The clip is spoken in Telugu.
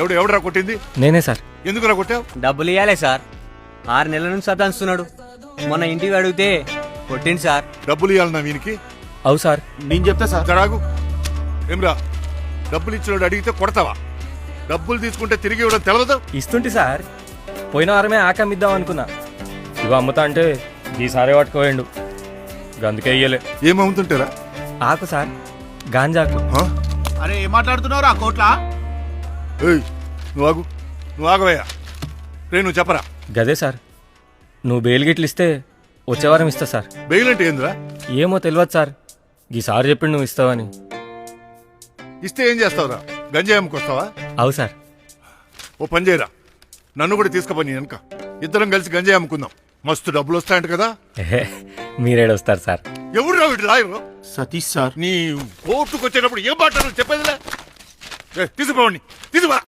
ఎవడరా కొట్టింది? నేనే సార్. ఎందుకురా కొట్టావు? డబ్బులు ఇవ్వాలే సార్. 6 నెలల నుంచి సతాయిస్తున్నాడు. మొన్న ఇంటికి అడిగితే కొట్టింది సార్. డబ్బులు ఇవ్వాలన్నా వీనికి? అవు సార్. నేను చెప్తా సార్. జరాగు. ఏమ్రా, డబ్బులు ఇచ్చినోడు అడిగితే కొడతావా? డబ్బులు తీసుకుంటే తిరిగి ఇవ్వడం తెలవదు? ఇస్తుంటి సార్. పోయిన వారమే ఆకమిద్దాం అనుకున్నా. ఇవి అమ్ముతా అంటే ఈసారి పట్టుకోవేయండు, గందుకే ఇయ్యలే. ఏమవుతుంటారా? ఆకు సార్, గాంజాకు. అరే ఏం మాట్లాడుతున్నావు ఆ కోట్లా? ఏయ్, నువ్వు ఆగవయ్యా. నువ్వు చెప్పరా? గదే సార్, నువ్వు బెయిల్ గిట్లు ఇస్తే వచ్చే వారం ఇస్తా సార్. బెయిల్ అంటే ఏందిరా? ఏమో తెలియదు సార్, ఈసారి చెప్పిండు నువ్వు ఇస్తావని. ఇస్తే ఏం చేస్తావురా? గంజాయి అమ్ముకొస్తావా? అవు సార్. ఓ పని చేయరా, నన్ను కూడా తీసుకుపోయి వెనక ఇద్దరం కలిసి గంజాయి అమ్ముకుందాం. మస్తు డబ్బులు వస్తాయంట కదా. మీరేడొస్తారు సార్. ఎవరు రా వీటి లాయరు? సతీష్ సార్. నీ కోర్టుకు వచ్చేటప్పుడు ఏం మాట్లాడాలో చెప్పేదిలే. తీసుకుపోండి, తీసుకురా.